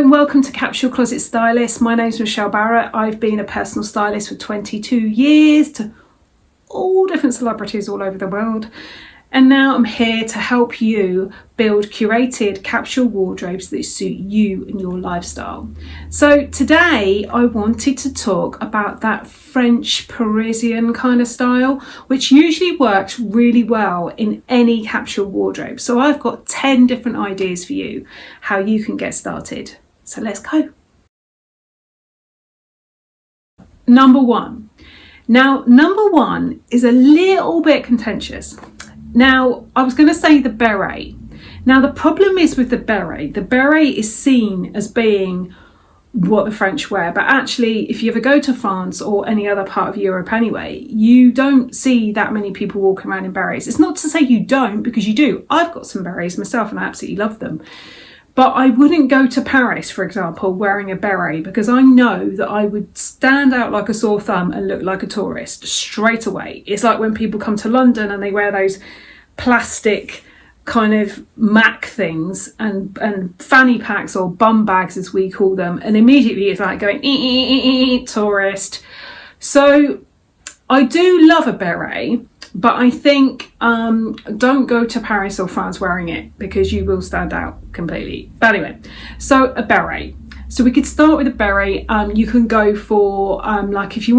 and welcome to Capsule Closet Stylist. My name's Michelle Barrett. I've been a personal stylist for 22 years to all different celebrities all over the world. And now I'm here to help you build curated capsule wardrobes that suit you and your lifestyle. So today I wanted to talk about that French Parisian kind of style, which usually works really well in any capsule wardrobe. So I've got 10 different ideas for you how you can get started. So let's go. Number one. Now, number one is a little bit contentious. Now, I was going to say the beret. Now, the problem is with the beret is seen as being what the French wear, but actually, if you ever go to France or any other part of Europe anyway, you don't see that many people walking around in berets. It's not to say you don't, because you do. I've got some berets myself and I absolutely love them. But I wouldn't go to Paris, for example, wearing a beret, because I know that I would stand out like a sore thumb and look like a tourist straight away. It's like when people come to London and they wear those plastic kind of Mac things and fanny packs or bum bags, as we call them. And immediately it's like going, tourist. So I do love a beret. But I think don't go to Paris or France wearing it, because you will stand out completely. But anyway, so a beret. So we could start with a beret. You can go for, like if you've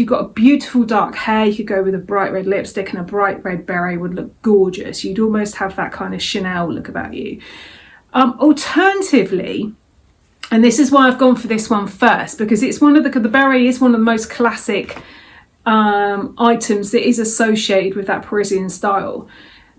got a beautiful dark hair, you could go with a bright red lipstick, and a bright red beret would look gorgeous. You'd almost have that kind of Chanel look about you. Alternatively, and this is why I've gone for this one first, because it's the beret is one of the most classic items that is associated with that Parisian style.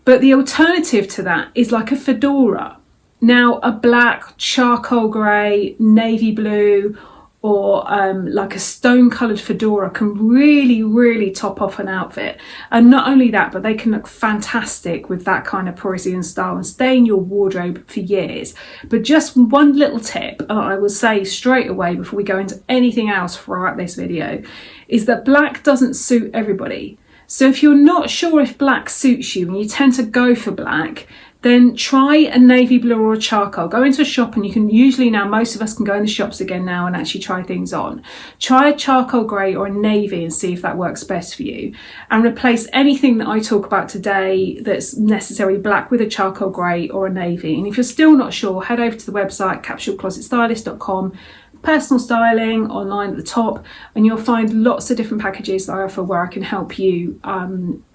But the alternative to that is like a fedora. Now, a black, charcoal grey, navy blue, or like a stone coloured fedora can really, really top off an outfit. And not only that, but they can look fantastic with that kind of Parisian style and stay in your wardrobe for years. But just one little tip I will say straight away before we go into anything else throughout this video is that black doesn't suit everybody. So if you're not sure if black suits you and you tend to go for black, then try a navy blue or a charcoal. Go into a shop, and you can usually now, most of us can go in the shops again now and actually try things on. Try a charcoal grey or a navy and see if that works best for you. And replace anything that I talk about today that's necessarily black with a charcoal grey or a navy. And if you're still not sure, head over to the website capsuleclosetstylist.com. Personal styling online at the top, and you'll find lots of different packages that I offer where I can help you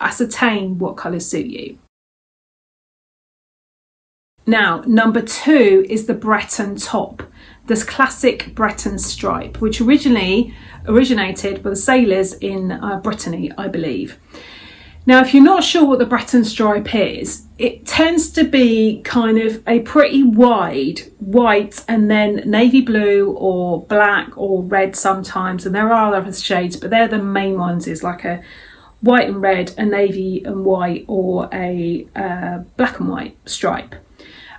ascertain what colours suit you. Now, number two is the Breton top, this classic Breton stripe, which originated by the sailors in Brittany, I believe. Now, if you're not sure what the Breton stripe is, it tends to be kind of a pretty wide white and then navy blue or black or red sometimes, and there are other shades, but they're the main ones, is like a white and red, a navy and white, or a black and white stripe.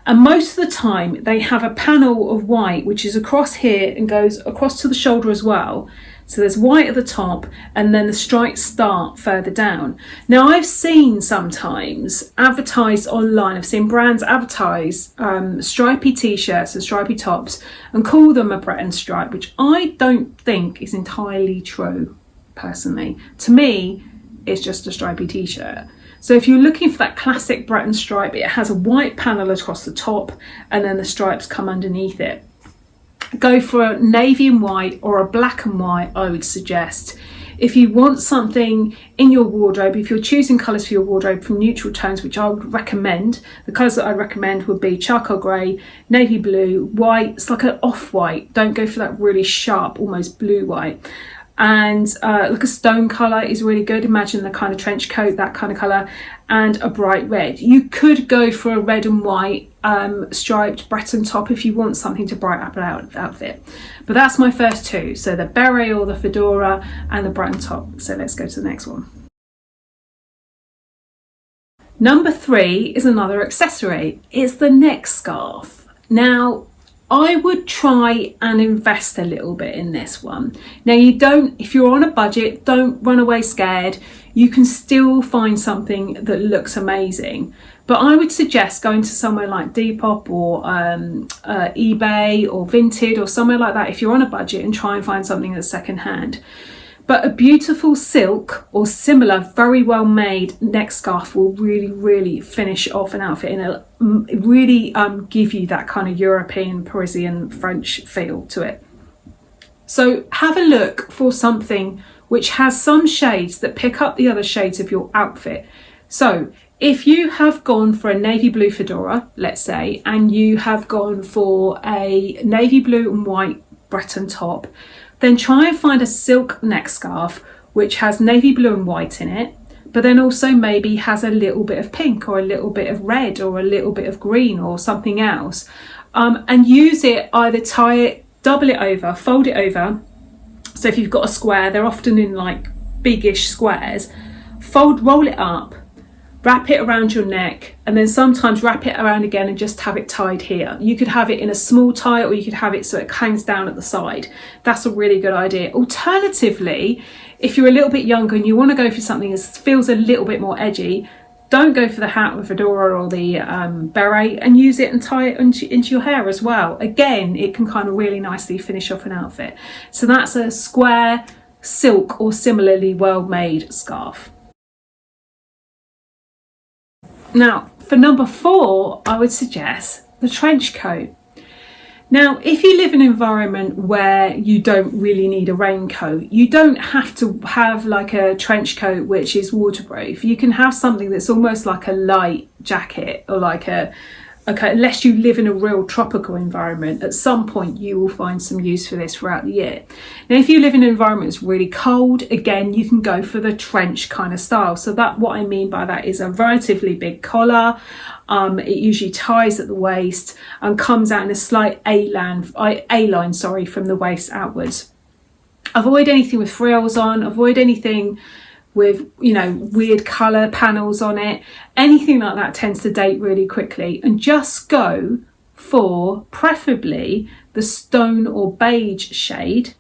And most of the time they have a panel of white which is across here and goes across to the shoulder as well. So there's white at the top, and then the stripes start further down. Now, I've seen sometimes advertised online, I've seen brands advertise stripy t-shirts and stripy tops and call them a Breton stripe, which I don't think is entirely true, personally. To me, it's just a stripy t-shirt. So if you're looking for that classic Breton stripe, it has a white panel across the top and then the stripes come underneath it. Go for a navy and white or a black and white, I would suggest. If you want something in your wardrobe, if you're choosing colours for your wardrobe from neutral tones, which I would recommend, the colours that I recommend would be charcoal grey, navy blue, white. It's like an off-white. Don't go for that really sharp, almost blue white. And like a stone colour is really good. Imagine the kind of trench coat, that kind of colour, and a bright red. You could go for a red and white striped Breton top if you want something to brighten up an outfit. But that's my first two. So the beret or the fedora and the Breton top. So let's go to the next one. Number three is another accessory. It's the neck scarf. Now, I would try and invest a little bit in this one. Now, if you're on a budget, don't run away scared. You can still find something that looks amazing. But I would suggest going to somewhere like Depop or eBay or Vinted or somewhere like that if you're on a budget, and try and find something that's secondhand. But a beautiful silk or similar, very well made neck scarf will really, really finish off an outfit and really give you that kind of European, Parisian, French feel to it. So have a look for something which has some shades that pick up the other shades of your outfit. So if you have gone for a navy blue fedora, let's say, and you have gone for a navy blue and white Breton top, then try and find a silk neck scarf which has navy blue and white in it, but then also maybe has a little bit of pink or a little bit of red or a little bit of green or something else, and use it, either tie it, double it over, fold it over. So if you've got a square, they're often in like biggish squares, roll it up, wrap it around your neck, and then sometimes wrap it around again and just have it tied here. You could have it in a small tie, or you could have it so it hangs down at the side. That's a really good idea. Alternatively, if you're a little bit younger and you want to go for something that feels a little bit more edgy, don't go for the hat or fedora or the beret, and use it and tie it into your hair as well. Again, it can kind of really nicely finish off an outfit. So that's a square silk or similarly well made scarf. Now, for number 4, I would suggest the trench coat. Now, if you live in an environment where you don't really need a raincoat, you don't have to have like a trench coat which is waterproof. You can have something that's almost like a light jacket, or like unless you live in a real tropical environment, at some point you will find some use for this throughout the year. Now, if you live in an environment that's really cold, again, you can go for the trench kind of style. So what I mean by that is a relatively big collar. It usually ties at the waist and comes out in a slight A-line, from the waist outwards. Avoid anything with frills on, avoid anything with, weird colour panels on it. Anything like that tends to date really quickly, and just go for preferably the stone or beige shade.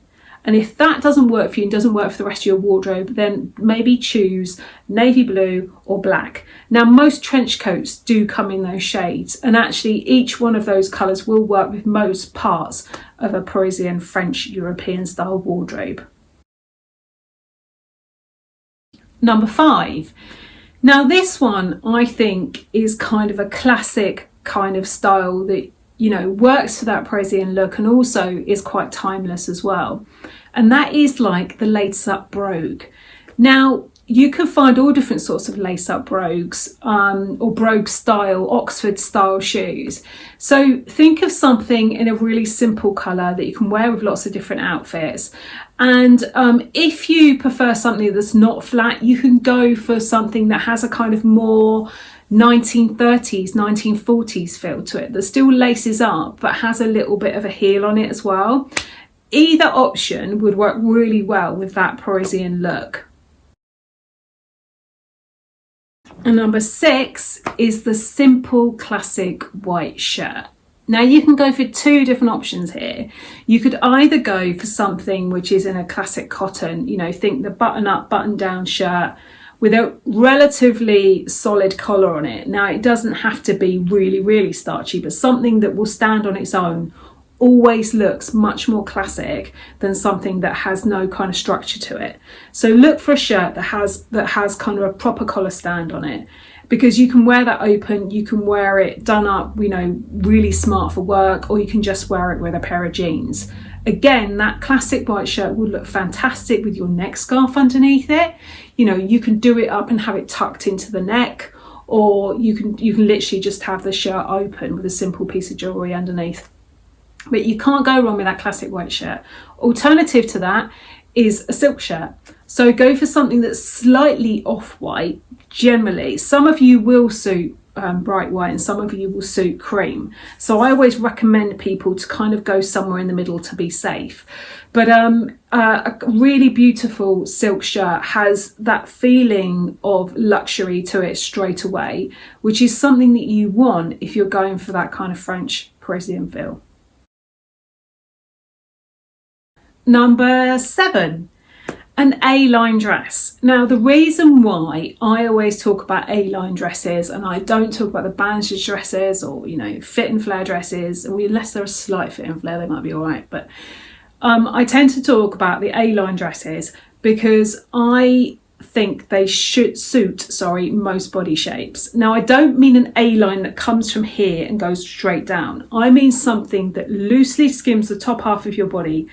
And if that doesn't work for you and doesn't work for the rest of your wardrobe, then maybe choose navy blue or black. Now, most trench coats do come in those shades, and actually each one of those colours will work with most parts of a Parisian, French, European style wardrobe. Number 5. Now, this one I think is kind of a classic kind of style that works for that Parisian look, and also is quite timeless as well. And that is like the lace up brogue. Now, you can find all different sorts of lace up brogues, or brogue style, Oxford style shoes. So think of something in a really simple colour that you can wear with lots of different outfits. And if you prefer something that's not flat, you can go for something that has a kind of more 1930s, 1940s feel to it, that still laces up but has a little bit of a heel on it as well. Either option would work really well with that Parisian look. And number 6 is the simple classic white shirt. Now, you can go for 2 different options here. You could either go for something which is in a classic cotton, think the button up, button down shirt with a relatively solid collar on it. Now, it doesn't have to be really, really starchy, but something that will stand on its own always looks much more classic than something that has no kind of structure to it. So look for a shirt that has kind of a proper collar stand on it, because you can wear that open, you can wear it done up, really smart for work, or you can just wear it with a pair of jeans. Again, that classic white shirt would look fantastic with your neck scarf underneath it. You can do it up and have it tucked into the neck, or you can literally just have the shirt open with a simple piece of jewellery underneath. But you can't go wrong with that classic white shirt. Alternative to that is a silk shirt. So go for something that's slightly off-white. Generally, some of you will suit bright white and some of you will suit cream. So I always recommend people to kind of go somewhere in the middle to be safe. But a really beautiful silk shirt has that feeling of luxury to it straight away, which is something that you want if you're going for that kind of French Parisian feel. Number 7, an A-line dress. Now, the reason why I always talk about A-line dresses and I don't talk about the bandage dresses or, fit and flare dresses, unless they're a slight fit and flare, they might be all right. But I tend to talk about the A-line dresses because I think they should suit most body shapes. Now, I don't mean an A-line that comes from here and goes straight down. I mean something that loosely skims the top half of your body,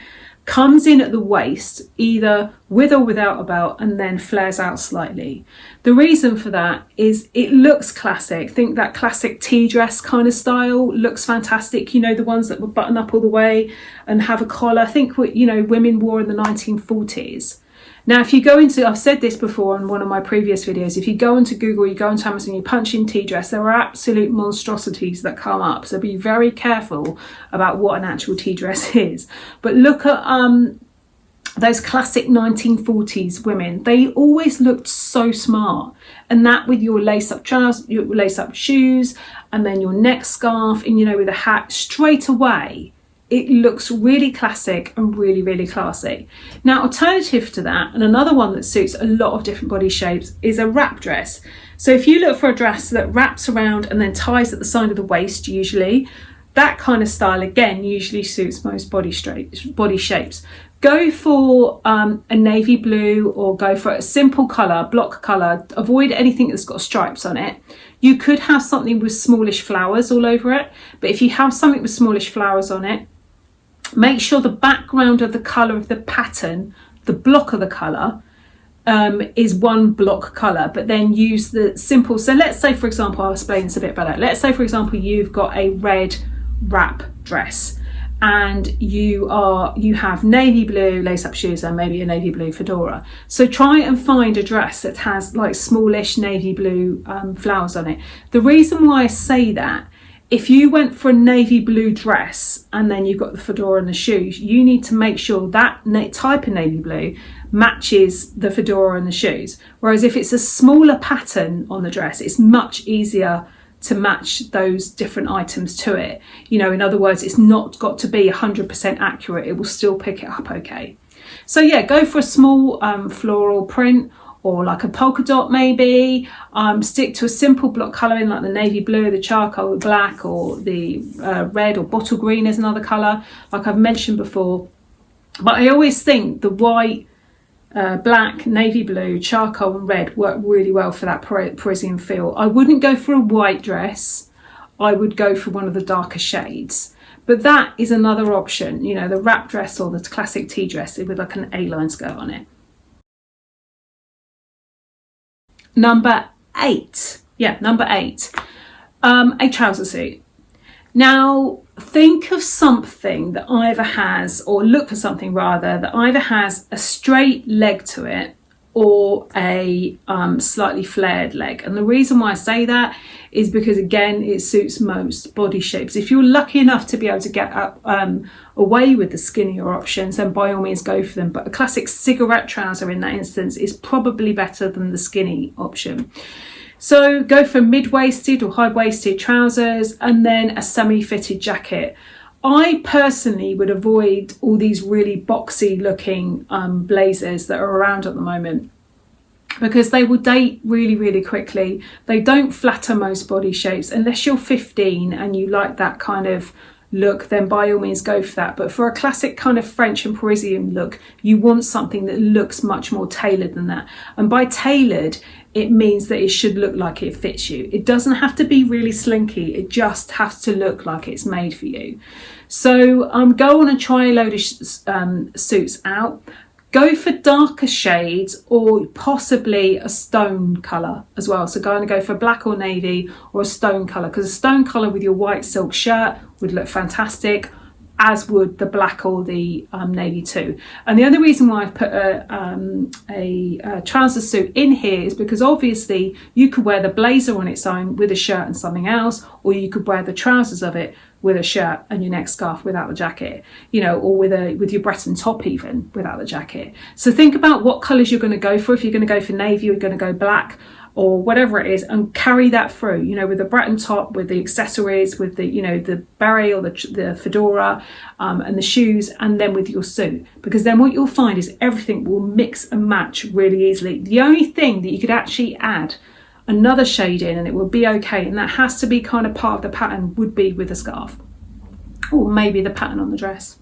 comes in at the waist, either with or without a belt, and then flares out slightly. The reason for that is it looks classic. Think that classic tea dress kind of style looks fantastic. The ones that would button up all the way and have a collar. Think what, women wore in the 1940s. Now, if you go into, I've said this before in one of my previous videos, if you go into Google, you go into Amazon, you punch in tea dress, there are absolute monstrosities that come up. So be very careful about what an actual tea dress is. But look at those classic 1940s women. They always looked so smart. And that with your lace-up trousers, your lace-up shoes, and then your neck scarf, and, with a hat, straight away, it looks really classic and really, really classy. Now, alternative to that, and another one that suits a lot of different body shapes, is a wrap dress. So if you look for a dress that wraps around and then ties at the side of the waist, usually, that kind of style, again, usually suits most body shapes. Go for a navy blue, or go for a simple colour, block colour. Avoid anything that's got stripes on it. You could have something with smallish flowers all over it, but if you have something with smallish flowers on it, make sure the background of the colour of the pattern, the block of the colour, is one block colour, but then use the simple. So let's say, for example, I'll explain this a bit better. Let's say, for example, you've got a red wrap dress and you have navy blue lace-up shoes and maybe a navy blue fedora. So try and find a dress that has like smallish navy blue flowers on it. The reason why I say that, if you went for a navy blue dress and then you've got the fedora and the shoes, you need to make sure that type of navy blue matches the fedora and the shoes. Whereas if it's a smaller pattern on the dress, it's much easier to match those different items to it. In other words, it's not got to be 100% accurate. It will still pick it up okay. So yeah, go for a small floral print, or like a polka dot maybe. Stick to a simple block colouring like the navy blue, the charcoal, the black, or the red, or bottle green is another colour, like I've mentioned before. But I always think the white, black, navy blue, charcoal and red work really well for that Parisian feel. I wouldn't go for a white dress. I would go for one of the darker shades. But that is another option, the wrap dress or the classic tea dress with like an A-line skirt on it. Number 8, a trouser suit. Now, think of something that either has, or look for something rather, that either has a straight leg to it or a slightly flared leg. And the reason why I say that is because, again, it suits most body shapes. If you're lucky enough to be able to get up, away with the skinnier options, then by all means go for them. But a classic cigarette trouser in that instance is probably better than the skinny option. So go for mid-waisted or high-waisted trousers, and then a semi-fitted jacket. I personally would avoid all these really boxy looking blazers that are around at the moment, because they will date really, really quickly. They don't flatter most body shapes. Unless you're 15 and you like that kind of look, then by all means go for that. But for a classic kind of French and Parisian look, you want something that looks much more tailored than that. And by tailored, it means that it should look like it fits you. It doesn't have to be really slinky. It just has to look like it's made for you. So go on and try a load of suits out. Go for darker shades, or possibly a stone colour as well. So go for black or navy, or a stone colour, because a stone colour with your white silk shirt would look fantastic, as would the black or the navy too. And the only reason why I've put a trouser suit in here is because obviously you could wear the blazer on its own with a shirt and something else, or you could wear the trousers of it with a shirt and your neck scarf without the jacket, or with your Breton top even without the jacket. So think about what colours you're going to go for. If you're going to go for navy, you're going to go black, or whatever it is, and carry that through, you know, with the Breton top, with the accessories, with the, you know, the beret or the fedora, and the shoes, and then with your suit, because then what you'll find is everything will mix and match really easily. The only thing that you could actually add another shade in and it will be okay, and that has to be kind of part of the pattern, would be with a scarf, or maybe the pattern on the dress.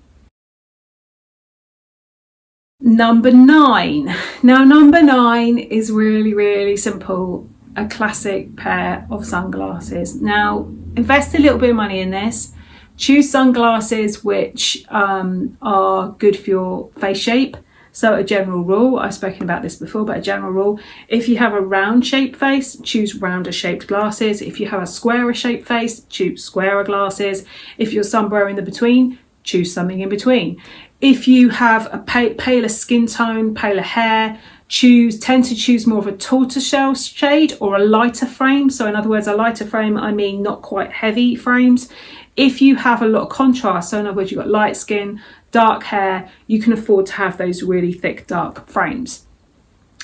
Number 9. Now number 9 is really, really simple. A classic pair of sunglasses. Now invest a little bit of money in this. Choose sunglasses which are good for your face shape. So a general rule, I've spoken about this before, but a general rule, if you have a round shaped face, choose rounder shaped glasses. If you have a squarer shaped face, choose squarer glasses. If you're somewhere in the between, choose something in between. If you have a paler skin tone, paler hair, tend to choose more of a tortoiseshell shade or a lighter frame. So in other words, a lighter frame, I mean not quite heavy frames. If you have a lot of contrast, so in other words, you've got light skin, dark hair, you can afford to have those really thick, dark frames.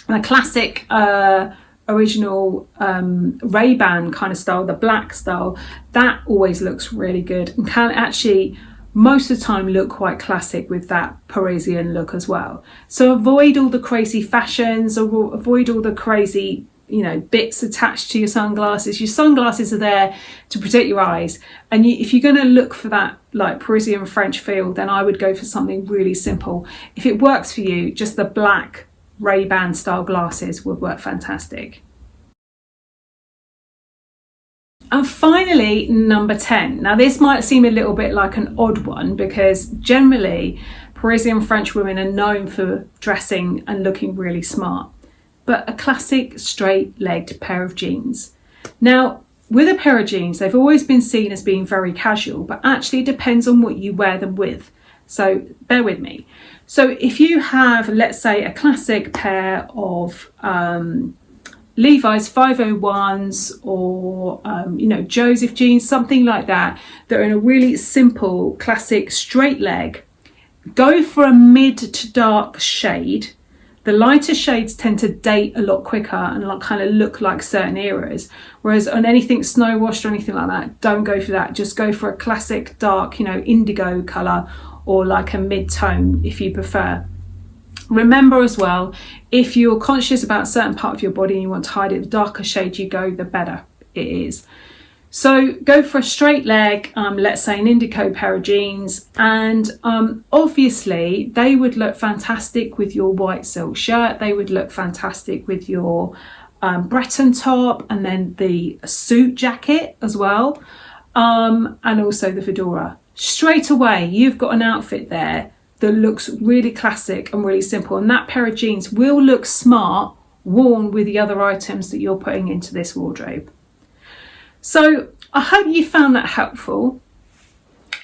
And a classic original Ray-Ban kind of style, the black style, that always looks really good and can actually most of the time look quite classic with that Parisian look as well. So avoid all the crazy fashions, or avoid all the crazy, you know, bits attached to your sunglasses. Your sunglasses are there to protect your eyes, and if you're going to look for that like Parisian French feel, then I would go for something really simple. If it works for you, just the black Ray-Ban style glasses would work fantastic. And finally, number 10. Now this might seem a little bit like an odd one, because generally Parisian French women are known for dressing and looking really smart, but a classic straight-legged pair of jeans. Now with a pair of jeans, they've always been seen as being very casual, but actually it depends on what you wear them with. So bear with me. So if you have, let's say, a classic pair of Levi's 501s or you know, Joseph jeans, something like that, that are in a really simple classic straight leg, go for a mid to dark shade. The lighter shades tend to date a lot quicker and kind of look like certain eras, whereas on anything snow washed or anything like that, don't go for that. Just go for a classic dark, you know, indigo colour, or like a mid-tone if you prefer. Remember as well, if you're conscious about a certain part of your body and you want to hide it, the darker shade you go, the better it is. So go for a straight leg, let's say an indigo pair of jeans, and obviously they would look fantastic with your white silk shirt. They would look fantastic with your Breton top, and then the suit jacket as well, and also the fedora. Straight away, you've got an outfit there that looks really classic and really simple, and that pair of jeans will look smart worn with the other items that you're putting into this wardrobe. So I hope you found that helpful.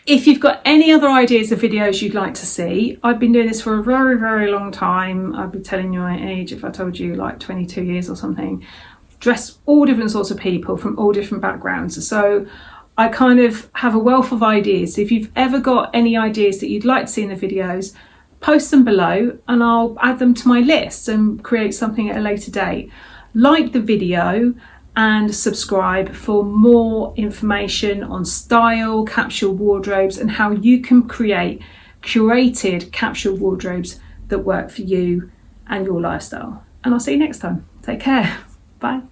If you've got any other ideas of videos you'd like to see, I've been doing this for a very, very long time. I'd be telling you my age if I told you like 22 years or something. Dress all different sorts of people from all different backgrounds. So I kind of have a wealth of ideas. If you've ever got any ideas that you'd like to see in the videos, post them below and I'll add them to my list and create something at a later date. Like the video and subscribe for more information on style, capsule wardrobes, and how you can create curated capsule wardrobes that work for you and your lifestyle. And I'll see you next time. Take care. Bye.